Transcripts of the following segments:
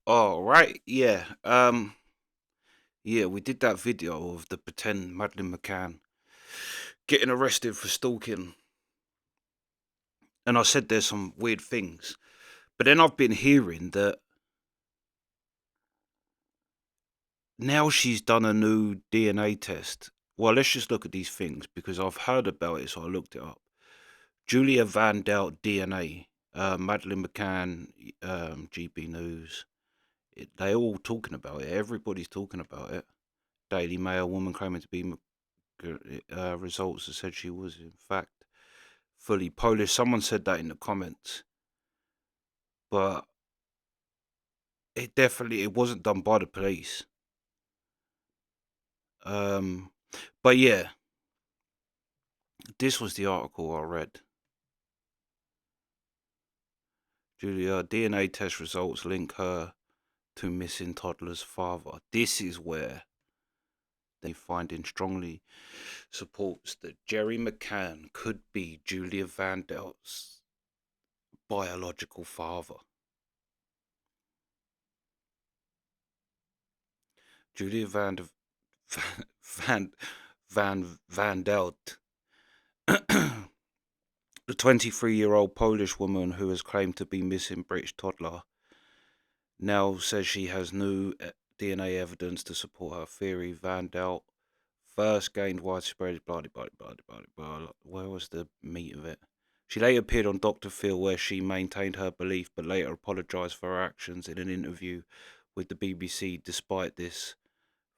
Oh, right. Yeah. Yeah, we did that video of the pretend Madeleine McCann getting arrested for stalking. And I said there's some weird things. But then I've been hearing that now she's done a new DNA test. Well, let's just look at these things because I've heard about it, so I looked it up. Julia Van Delt DNA, Madeleine McCann, GB News. They all talking about it. Everybody's talking about it. Daily Mail woman claiming to be results that said she was in fact fully Polish. Someone said that in the comments, but it wasn't done by the police. Um, but yeah, this was the article I read. Julia DNA test results link her to missing toddler's father. This is where they finding strongly supports that Gerry McCann could be Julia Van Delt's biological father. Julia Van Van Delt, the 23-year-old Polish woman who has claimed to be missing British toddler, now says she has new DNA evidence to support her theory. Van Delt first gained widespread blah. Where was the meat of it? She later appeared on Dr. Phil, where she maintained her belief, but later apologised for her actions in an interview with the BBC. Despite this,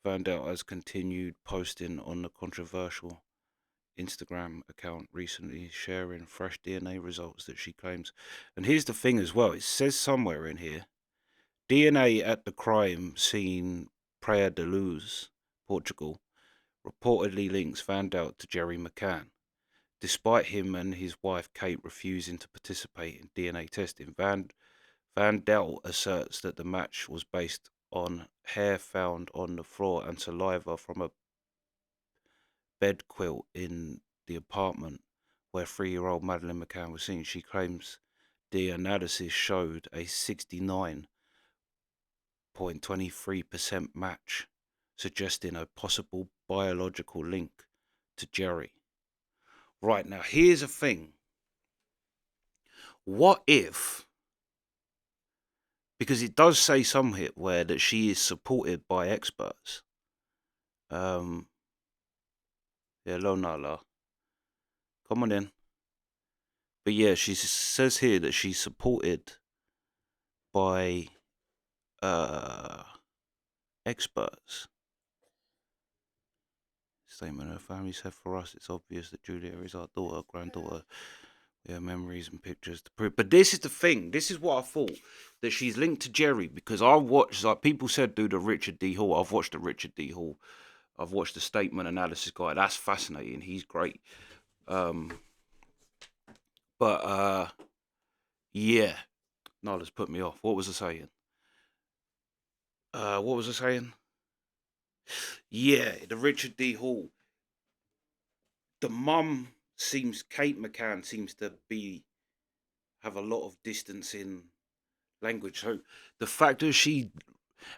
Van Delt has continued posting on the controversial Instagram account recently, sharing fresh DNA results that she claims. And here's the thing as well: it says somewhere in here, DNA at the crime scene, Praia da Luz, Portugal, reportedly links Van Delt to Gerry McCann. Despite him and his wife Kate refusing to participate in DNA testing, Van Delt asserts that the match was based on hair found on the floor and saliva from a bed quilt in the apartment where 3-year-old Madeleine McCann was seen. She claims the analysis showed a 69.23% match, suggesting a possible biological link to Gerry. Right, now here's a thing. What if, because it does say somewhere that she is supported by experts. Um, yeah, Lonala, come on in. But yeah, she says here that she's supported by uh, experts. Statement her family said, for us, it's obvious that Julia is our daughter, granddaughter. We have memories and pictures to prove. But this is the thing. This is what I thought, that she's linked to Gerry, because I watched, like people said, do the Richard D. Hall. I've watched the Richard D. Hall. I've watched the statement analysis guy. That's fascinating. He's great. Um, but yeah, no, let's put me off. What was I saying? What was I saying? Yeah, the Richard D. Hall. The mum seems, Kate McCann seems to be have a lot of distance in language. So the fact that she,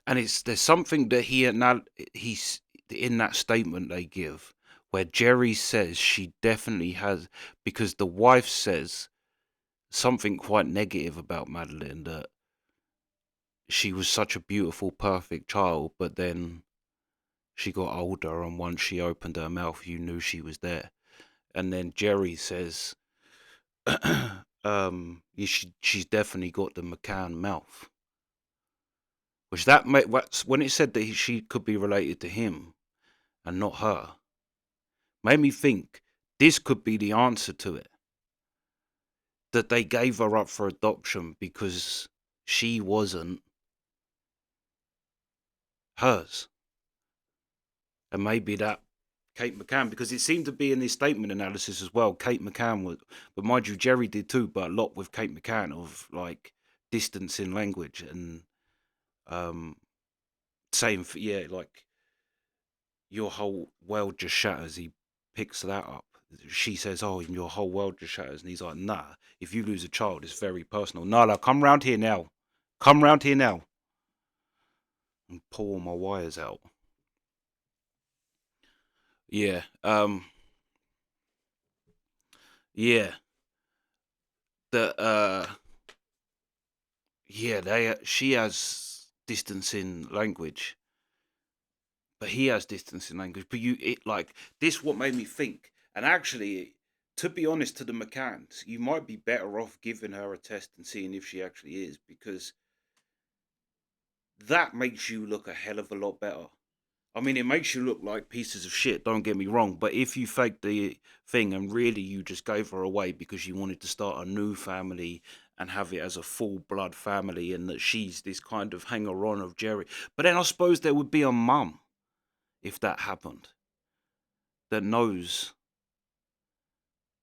and it's, there's something that he's in that statement they give where Gerry says she definitely has, because the wife says something quite negative about Madeleine, that she was such a beautiful, perfect child, but then she got older, and once she opened her mouth, you knew she was there. And then Gerry says, yeah, she's definitely got the McCann mouth. Which that when it said that she could be related to him and not her, made me think this could be the answer to it. That they gave her up for adoption because she wasn't hers. And maybe that Kate McCann, because it seemed to be in this statement analysis as well. Kate McCann was, but mind you, Gerry did too, but a lot with Kate McCann of like distance in language and um saying, yeah, like your whole world just shatters. He picks that up. She says, "Oh, your whole world just shatters," and he's like, "Nah. If you lose a child, it's very personal. Nala, come round here now. Come round here now." and pull all my wires out. Yeah. Yeah. The yeah, she has distancing language, but he has distancing language. But this what made me think. And actually, to be honest, to the McCanns, you might be better off giving her a test and seeing if she actually is, because that makes you look a hell of a lot better. I mean, it makes you look like pieces of shit, don't get me wrong, but if you faked the thing and really you just gave her away because you wanted to start a new family and have it as a full blood family, and that she's this kind of hanger on of Jerry. But then I suppose there would be a mum, if that happened, that knows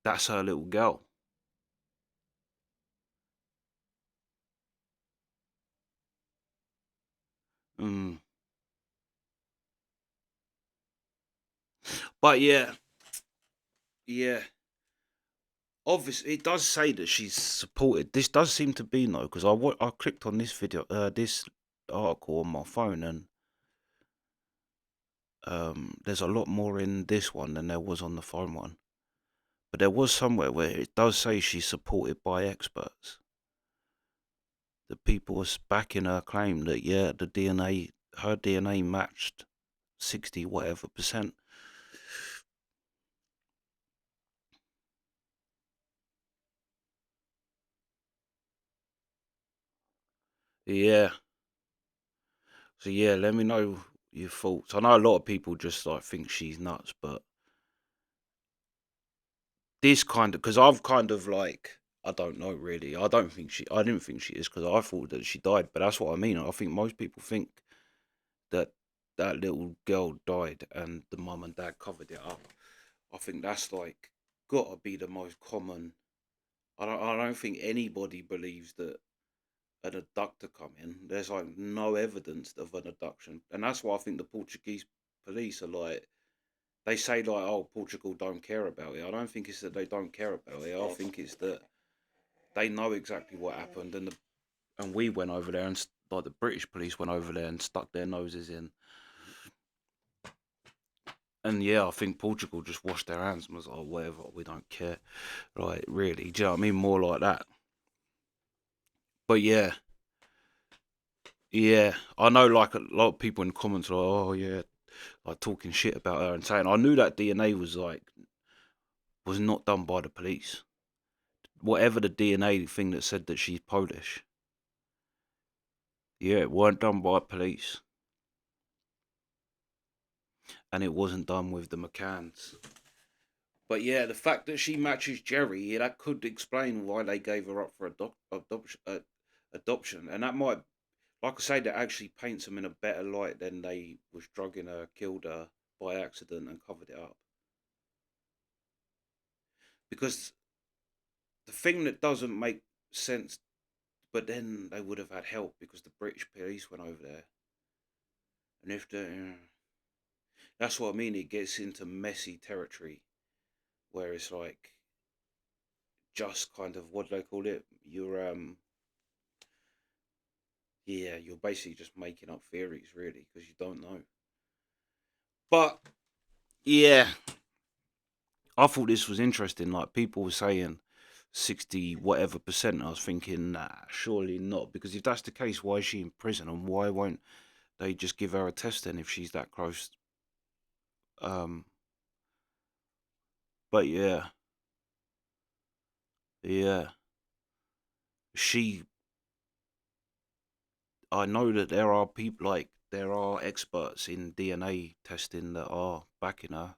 that's her little girl. Mm. But yeah, yeah. Obviously, it does say that she's supported. This does seem to be no, because I clicked on this video, this article on my phone, and there's a lot more in this one than there was on the phone one. But there was somewhere where it does say she's supported by experts. The people was backing her claim that yeah, her DNA matched 60 whatever percent. Yeah. So yeah, let me know your thoughts. I know a lot of people just like think she's nuts, but this kind of, because I've kind of like, I don't know really. I didn't think she is, because I thought that she died. But that's what I mean. I think most people think that that little girl died and the mum and dad covered it up. I think that's like gotta be the most common. I don't think anybody believes that an abductor come in. There's like no evidence of an abduction, and that's why I think the Portuguese police are like, they say like, oh, Portugal don't care about it. I don't think it's that they don't care about it. I think it's that they know exactly what happened, and we went over there, and like the British police went over there and stuck their noses in. And yeah, I think Portugal just washed their hands and was like, oh, whatever, we don't care. Right, really. Do you know what I mean? More like that. But yeah, yeah. I know like a lot of people in the comments are like, oh yeah, like talking shit about her and saying, I knew that DNA was not done by the police. Whatever the DNA thing that said that she's Polish, yeah, it weren't done by police. And it wasn't done with the McCanns. But yeah, the fact that she matches Jerry, yeah, that could explain why they gave her up for adoption. And that might, like I say, that actually paints them in a better light than they was drugging her, killed her by accident, and covered it up. Because the thing that doesn't make sense, but then they would have had help because the British police went over there. And if the, that's what I mean, it gets into messy territory where it's like just kind of, what do they call it? You're basically just making up theories, really, because you don't know. But yeah, I thought this was interesting. Like people were saying 60 whatever percent. I was thinking, nah, surely not. Because if that's the case, why is she in prison, and why won't they just give her a test then if she's that close? Um, but yeah, yeah, she. I know that there are people like there are experts in DNA testing that are backing her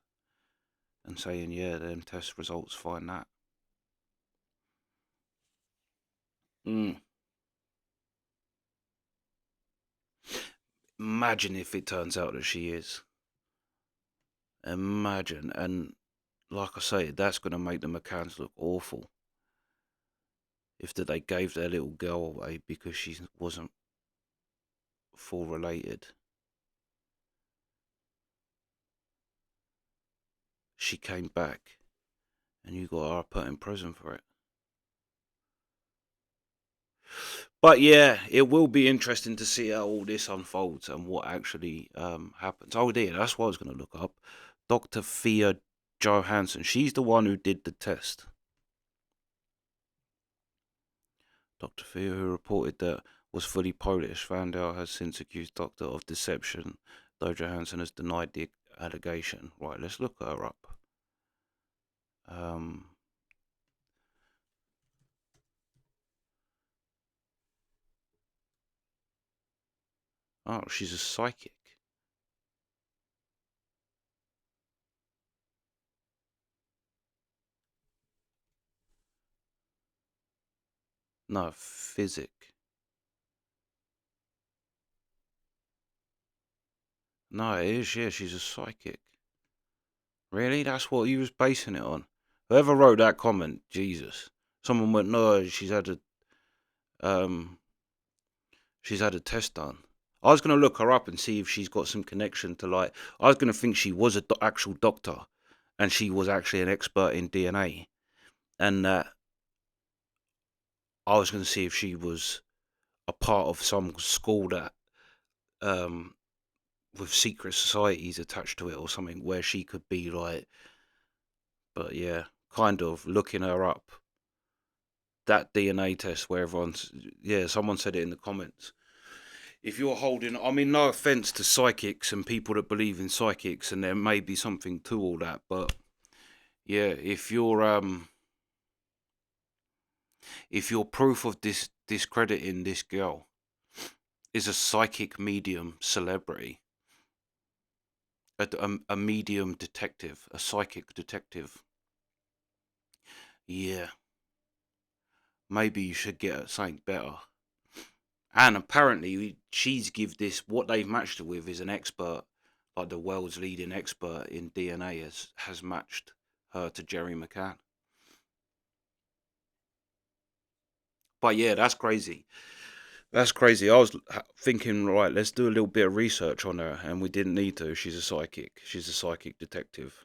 and saying, yeah, them test results find that. Mm. Imagine if it turns out that she is. Imagine. And like I say, that's going to make the McCanns look awful. If that they gave their little girl away because she wasn't full related. She came back and you got her put in prison for it. But yeah, it will be interesting to see how all this unfolds and what actually happens. Oh dear, that's what I was going to look up. Dr. Thea Johansson. She's the one who did the test. Dr. Thea, who reported that was fully Polish, found out has since accused Doctor of deception, though Johansson has denied the allegation. Right, let's look her up. Um, oh, she's a psychic. No, physic. No, it is, yeah, she's a psychic. Really? That's what he was basing it on? Whoever wrote that comment, Jesus. Someone went, no, um, she's had a test done. I was going to look her up and see if she's got some connection to, like, I was going to think she was an actual doctor and she was actually an expert in DNA. And I was going to see if she was a part of some school that, um, with secret societies attached to it or something, where she could be like, but yeah, kind of looking her up. That DNA test where everyone's, yeah, someone said it in the comments. If you're holding, I mean, no offense to psychics and people that believe in psychics, and there may be something to all that, but yeah, if your proof of discrediting this girl is a psychic medium celebrity, a medium detective, a psychic detective, yeah, maybe you should get something better. And apparently, she's give this, what they've matched her with is an expert, like the world's leading expert in DNA has matched her to Gerry McCann. But yeah, that's crazy. That's crazy. I was thinking, right, let's do a little bit of research on her, and we didn't need to. She's a psychic. She's a psychic detective,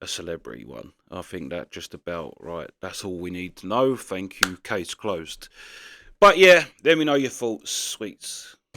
a celebrity one. I think that just about right. That's all we need to know. Thank you. Case closed. But yeah, let me know your thoughts, sweets.